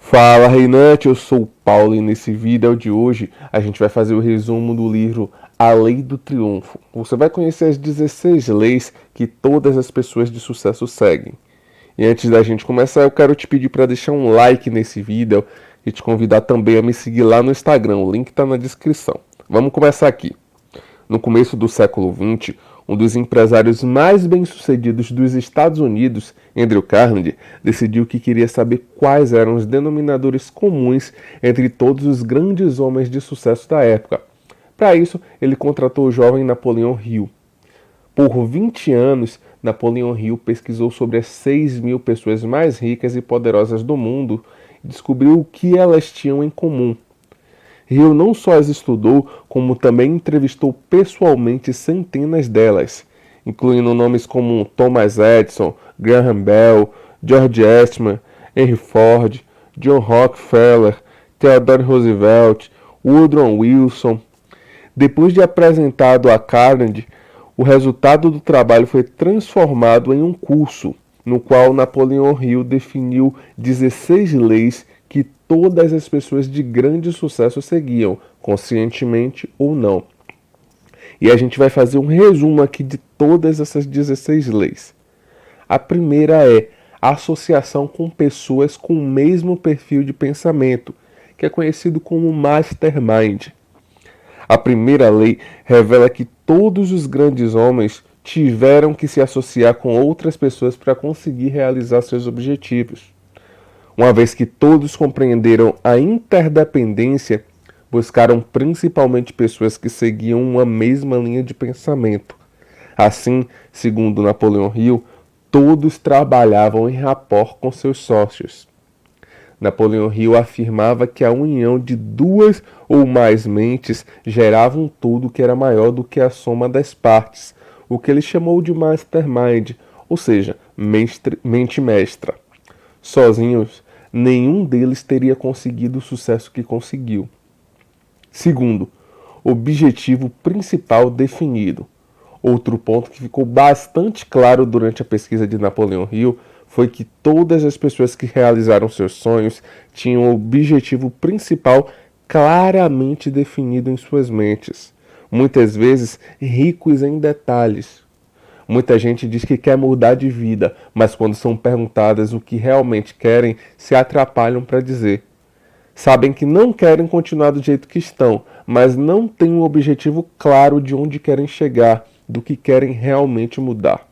Fala Reinante, eu sou o Paulo e nesse vídeo de hoje a gente vai fazer o resumo do livro A Lei do Triunfo. Você vai conhecer as 16 leis que todas as pessoas de sucesso seguem. E antes da gente começar, eu quero te pedir para deixar um like nesse vídeo e te convidar também a me seguir lá no Instagram, o link está na descrição. Vamos começar aqui. No começo do século XX, um dos empresários mais bem-sucedidos dos Estados Unidos, Andrew Carnegie, decidiu que queria saber quais eram os denominadores comuns entre todos os grandes homens de sucesso da época. Para isso, ele contratou o jovem Napoleão Hill. Por 20 anos, Napoleão Hill pesquisou sobre as 6.000 pessoas mais ricas e poderosas do mundo e descobriu o que elas tinham em comum. Hill não só as estudou, como também entrevistou pessoalmente centenas delas, incluindo nomes como Thomas Edison, Graham Bell, George Eastman, Henry Ford, John Rockefeller, Theodore Roosevelt, Woodrow Wilson. Depois de apresentado a Carnegie, o resultado do trabalho foi transformado em um curso, no qual Napoleão Hill definiu 16 leis que todas as pessoas de grande sucesso seguiam, conscientemente ou não. E a gente vai fazer um resumo aqui de todas essas 16 leis. A primeira é a associação com pessoas com o mesmo perfil de pensamento, que é conhecido como Mastermind. A primeira lei revela que todos os grandes homens tiveram que se associar com outras pessoas para conseguir realizar seus objetivos. Uma vez que todos compreenderam a interdependência, buscaram principalmente pessoas que seguiam uma mesma linha de pensamento. Assim, segundo Napoleão Hill, todos trabalhavam em rapport com seus sócios. Napoleão Hill afirmava que a união de duas ou mais mentes gerava um todo que era maior do que a soma das partes, o que ele chamou de mastermind, ou seja, mente mestra. Sozinhos, nenhum deles teria conseguido o sucesso que conseguiu. Segundo, objetivo principal definido. Outro ponto que ficou bastante claro durante a pesquisa de Napoleão Hill foi que todas as pessoas que realizaram seus sonhos tinham o objetivo principal claramente definido em suas mentes, muitas vezes ricos em detalhes. Muita gente diz que quer mudar de vida, mas quando são perguntadas o que realmente querem, se atrapalham para dizer. Sabem que não querem continuar do jeito que estão, mas não têm um objetivo claro de onde querem chegar, do que querem realmente mudar.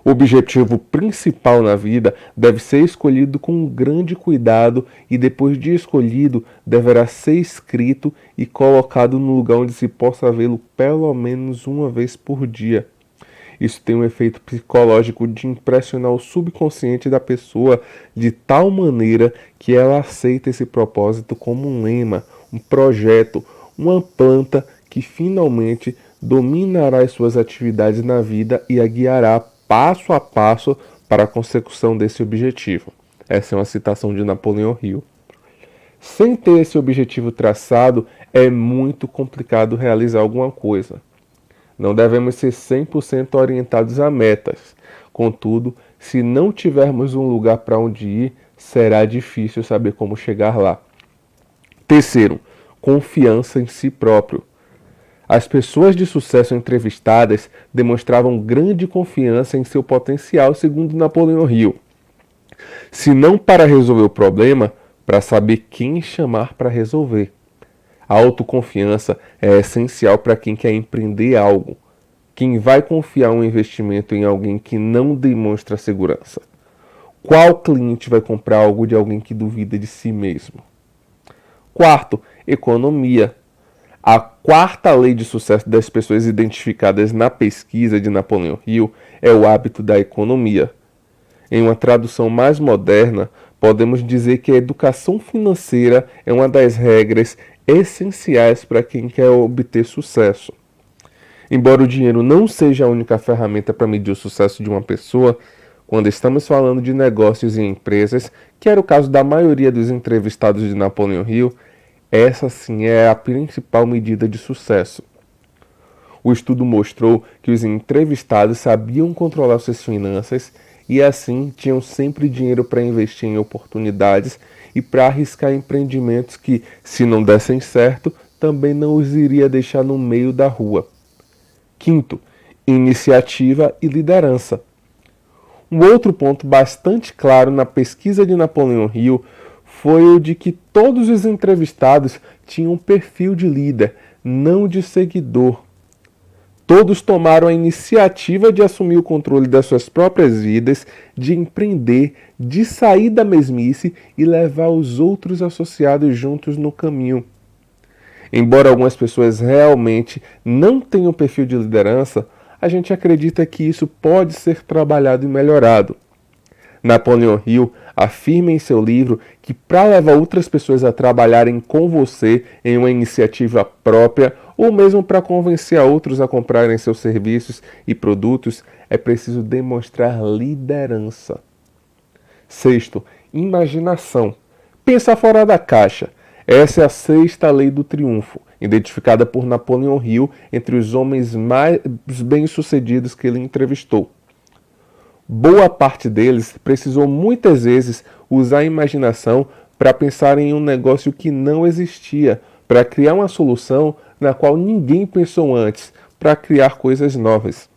O objetivo principal na vida deve ser escolhido com grande cuidado e, depois de escolhido, deverá ser escrito e colocado no lugar onde se possa vê-lo pelo menos uma vez por dia. Isso tem um efeito psicológico de impressionar o subconsciente da pessoa de tal maneira que ela aceita esse propósito como um lema, um projeto, uma planta que finalmente dominará as suas atividades na vida e a guiará passo a passo para a consecução desse objetivo. Essa é uma citação de Napoleão Hill. Sem ter esse objetivo traçado, é muito complicado realizar alguma coisa. Não devemos ser 100% orientados a metas. Contudo, se não tivermos um lugar para onde ir, será difícil saber como chegar lá. Terceiro, confiança em si próprio. As pessoas de sucesso entrevistadas demonstravam grande confiança em seu potencial, segundo Napoleão Hill. Se não para resolver o problema, para saber quem chamar para resolver. A autoconfiança é essencial para quem quer empreender algo. Quem vai confiar um investimento em alguém que não demonstra segurança? Qual cliente vai comprar algo de alguém que duvida de si mesmo? Quarto, economia. A quarta lei de sucesso das pessoas identificadas na pesquisa de Napoleão Hill é o hábito da economia. Em uma tradução mais moderna, podemos dizer que a educação financeira é uma das regras essenciais para quem quer obter sucesso. Embora o dinheiro não seja a única ferramenta para medir o sucesso de uma pessoa, quando estamos falando de negócios e empresas, que era o caso da maioria dos entrevistados de Napoleão Hill, essa sim é a principal medida de sucesso. O estudo mostrou que os entrevistados sabiam controlar suas finanças e assim tinham sempre dinheiro para investir em oportunidades e para arriscar empreendimentos que, se não dessem certo, também não os iria deixar no meio da rua. Quinto, iniciativa e liderança. Um outro ponto bastante claro na pesquisa de Napoleão Hill foi o de que todos os entrevistados tinham um perfil de líder, não de seguidor. Todos tomaram a iniciativa de assumir o controle das suas próprias vidas, de empreender, de sair da mesmice e levar os outros associados juntos no caminho. Embora algumas pessoas realmente não tenham perfil de liderança, a gente acredita que isso pode ser trabalhado e melhorado. Napoleão Hill afirma em seu livro que para levar outras pessoas a trabalharem com você em uma iniciativa própria ou mesmo para convencer a outros a comprarem seus serviços e produtos, é preciso demonstrar liderança. Sexto, imaginação. Pensar fora da caixa. Essa é a sexta lei do triunfo, identificada por Napoleão Hill entre os homens mais bem-sucedidos que ele entrevistou. Boa parte deles precisou muitas vezes usar a imaginação para pensar em um negócio que não existia, para criar uma solução na qual ninguém pensou antes, para criar coisas novas.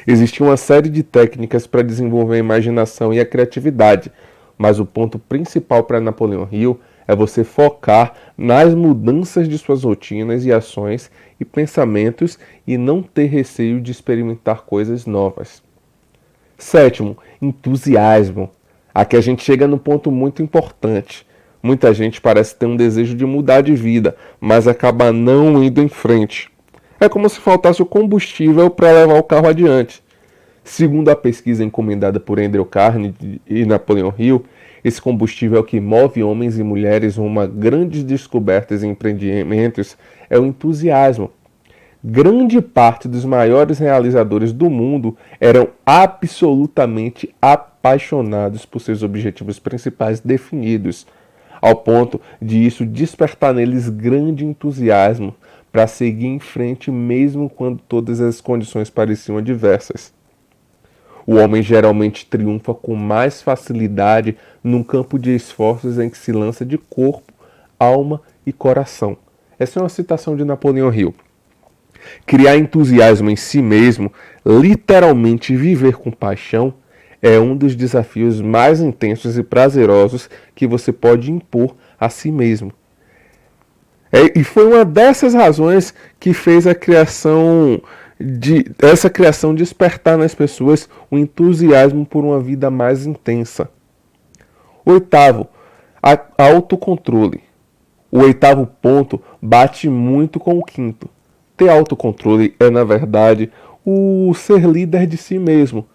Existia uma série de técnicas para desenvolver a imaginação e a criatividade, mas o ponto principal para Napoleão Hill é você focar nas mudanças de suas rotinas e ações e pensamentos e não ter receio de experimentar coisas novas. Sétimo, entusiasmo. Aqui a gente chega num ponto muito importante. Muita gente parece ter um desejo de mudar de vida, mas acaba não indo em frente. É como se faltasse o combustível para levar o carro adiante. Segundo a pesquisa encomendada por Andrew Carnegie e Napoleão Hill, esse combustível que move homens e mulheres rumo a grandes descobertas e empreendimentos é o entusiasmo. Grande parte dos maiores realizadores do mundo eram absolutamente apaixonados por seus objetivos principais definidos, ao ponto de isso despertar neles grande entusiasmo para seguir em frente mesmo quando todas as condições pareciam adversas. O homem geralmente triunfa com mais facilidade num campo de esforços em que se lança de corpo, alma e coração. Essa é uma citação de Napoleão Hill. Criar entusiasmo em si mesmo, literalmente viver com paixão, é um dos desafios mais intensos e prazerosos que você pode impor a si mesmo. E foi uma dessas razões que fez essa criação despertar nas pessoas o entusiasmo por uma vida mais intensa. Oitavo, autocontrole. O oitavo ponto bate muito com o quinto. Ter autocontrole é, na verdade, o ser líder de si mesmo.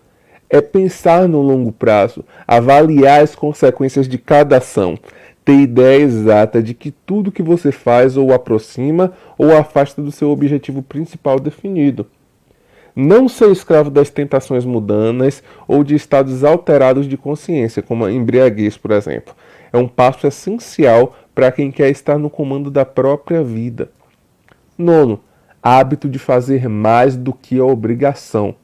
É pensar no longo prazo, avaliar as consequências de cada ação, ter ideia exata de que tudo que você faz ou aproxima ou afasta do seu objetivo principal definido. Não ser escravo das tentações mundanas ou de estados alterados de consciência, como a embriaguez, por exemplo. É um passo essencial para quem quer estar no comando da própria vida. Nono, hábito de fazer mais do que a obrigação.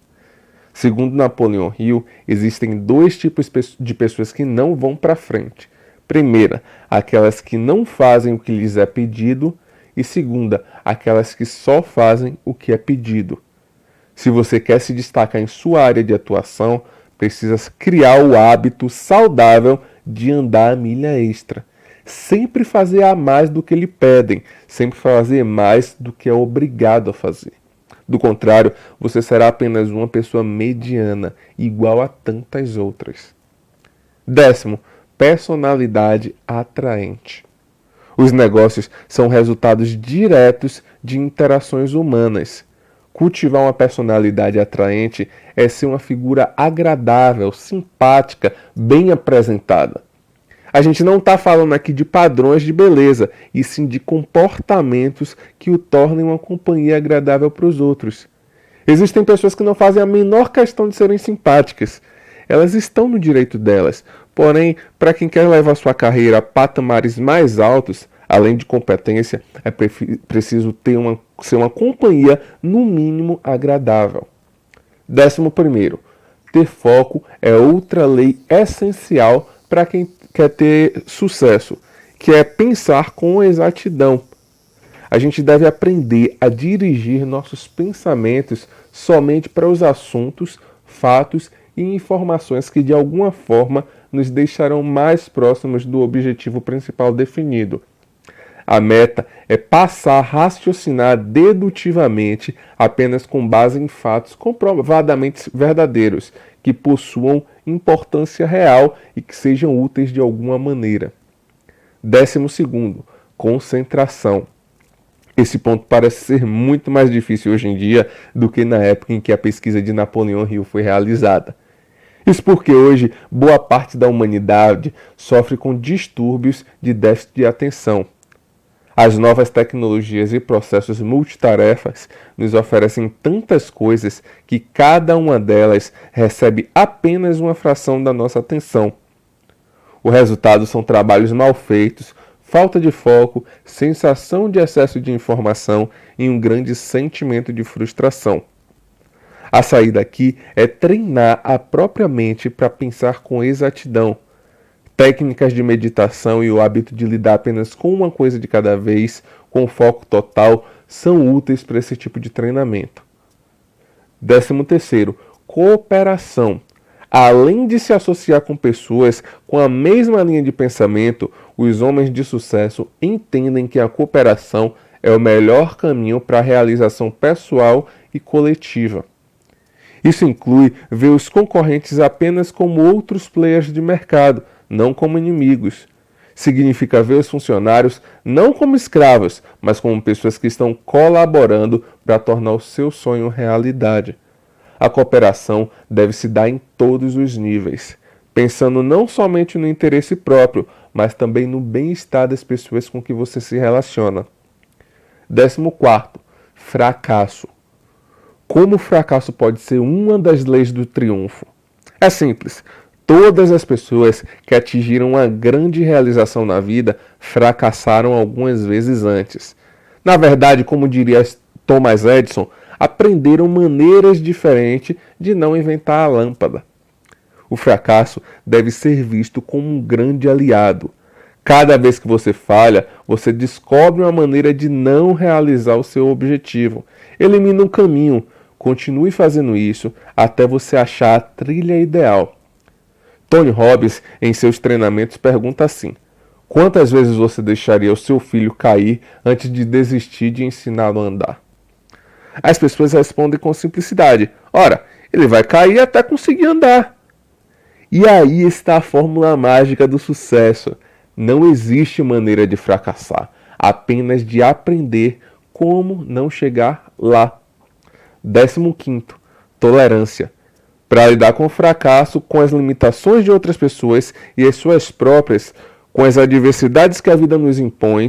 Segundo Napoleão Hill, existem dois tipos de pessoas que não vão para frente. Primeira, aquelas que não fazem o que lhes é pedido, e segunda, aquelas que só fazem o que é pedido. Se você quer se destacar em sua área de atuação, precisa criar o hábito saudável de andar a milha extra. Sempre fazer a mais do que lhe pedem, sempre fazer mais do que é obrigado a fazer. Do contrário, você será apenas uma pessoa mediana, igual a tantas outras. Décimo, personalidade atraente. Os negócios são resultados diretos de interações humanas. Cultivar uma personalidade atraente é ser uma figura agradável, simpática, bem apresentada. A gente não está falando aqui de padrões de beleza, e sim de comportamentos que o tornem uma companhia agradável para os outros. Existem pessoas que não fazem a menor questão de serem simpáticas. Elas estão no direito delas. Porém, para quem quer levar sua carreira a patamares mais altos, além de competência, é preciso ser uma companhia, no mínimo, agradável. 11º, Ter foco é outra lei essencial para quem quer ter sucesso, que é pensar com exatidão. A gente deve aprender a dirigir nossos pensamentos somente para os assuntos, fatos e informações que de alguma forma nos deixarão mais próximos do objetivo principal definido. A meta é passar a raciocinar dedutivamente apenas com base em fatos comprovadamente verdadeiros, que possuam importância real e que sejam úteis de alguma maneira. 12º, concentração. Esse ponto parece ser muito mais difícil hoje em dia do que na época em que a pesquisa de Napoleão Hill foi realizada. Isso porque hoje boa parte da humanidade sofre com distúrbios de déficit de atenção. As novas tecnologias e processos multitarefas nos oferecem tantas coisas que cada uma delas recebe apenas uma fração da nossa atenção. O resultado são trabalhos mal feitos, falta de foco, sensação de excesso de informação e um grande sentimento de frustração. A saída aqui é treinar a própria mente para pensar com exatidão. Técnicas de meditação e o hábito de lidar apenas com uma coisa de cada vez, com foco total, são úteis para esse tipo de treinamento. 13º, cooperação. Além de se associar com pessoas com a mesma linha de pensamento, os homens de sucesso entendem que a cooperação é o melhor caminho para a realização pessoal e coletiva. Isso inclui ver os concorrentes apenas como outros players de mercado, não como inimigos. Significa ver os funcionários não como escravos, mas como pessoas que estão colaborando para tornar o seu sonho realidade. A cooperação deve se dar em todos os níveis, pensando não somente no interesse próprio, mas também no bem-estar das pessoas com que você se relaciona. 14º, fracasso. Como o fracasso pode ser uma das leis do triunfo? É simples. Todas as pessoas que atingiram uma grande realização na vida fracassaram algumas vezes antes. Na verdade, como diria Thomas Edison, aprenderam maneiras diferentes de não inventar a lâmpada. O fracasso deve ser visto como um grande aliado. Cada vez que você falha, você descobre uma maneira de não realizar o seu objetivo. Elimina um caminho. Continue fazendo isso até você achar a trilha ideal. Tony Robbins, em seus treinamentos, pergunta assim: quantas vezes você deixaria o seu filho cair antes de desistir de ensiná-lo a andar? As pessoas respondem com simplicidade: ora, ele vai cair até conseguir andar. E aí está a fórmula mágica do sucesso. Não existe maneira de fracassar, apenas de aprender como não chegar lá. 15º, tolerância. Para lidar com o fracasso, com as limitações de outras pessoas e as suas próprias, com as adversidades que a vida nos impõe,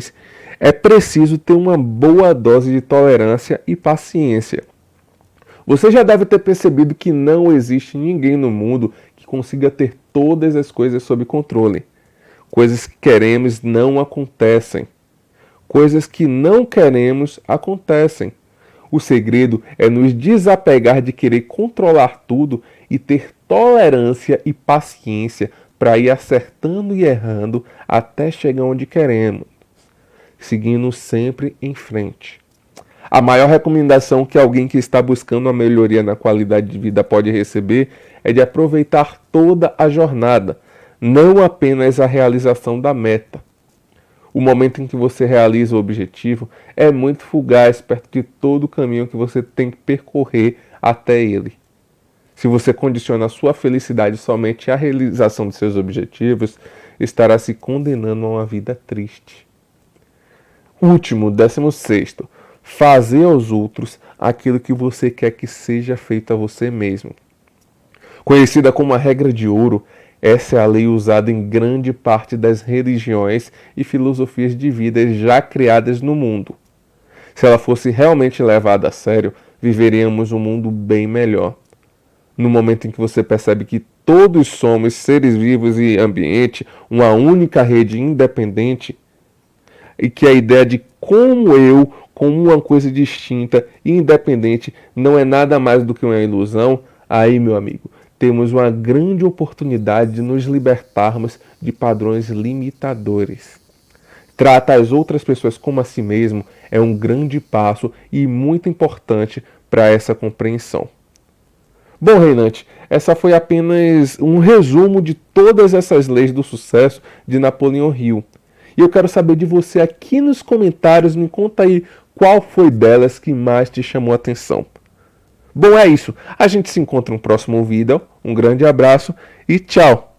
é preciso ter uma boa dose de tolerância e paciência. Você já deve ter percebido que não existe ninguém no mundo que consiga ter todas as coisas sob controle. Coisas que queremos não acontecem. Coisas que não queremos acontecem. O segredo é nos desapegar de querer controlar tudo e ter tolerância e paciência para ir acertando e errando até chegar onde queremos, seguindo sempre em frente. A maior recomendação que alguém que está buscando uma melhoria na qualidade de vida pode receber é de aproveitar toda a jornada, não apenas a realização da meta. O momento em que você realiza o objetivo é muito fugaz perto de todo o caminho que você tem que percorrer até ele. Se você condiciona a sua felicidade somente à realização de seus objetivos, estará se condenando a uma vida triste. Último, 16º, fazer aos outros aquilo que você quer que seja feito a você mesmo. Conhecida como a regra de ouro, essa é a lei usada em grande parte das religiões e filosofias de vida já criadas no mundo. Se ela fosse realmente levada a sério, viveríamos um mundo bem melhor. No momento em que você percebe que todos somos seres vivos e ambiente, uma única rede independente, e que a ideia de como uma coisa distinta e independente não é nada mais do que uma ilusão, aí, meu amigo, temos uma grande oportunidade de nos libertarmos de padrões limitadores. Tratar as outras pessoas como a si mesmo é um grande passo e muito importante para essa compreensão. Bom, Reinante, essa foi apenas um resumo de todas essas leis do sucesso de Napoleão Hill. E eu quero saber de você aqui nos comentários, me conta aí qual foi delas que mais te chamou a atenção. Bom, é isso. A gente se encontra no próximo vídeo. Um grande abraço e tchau!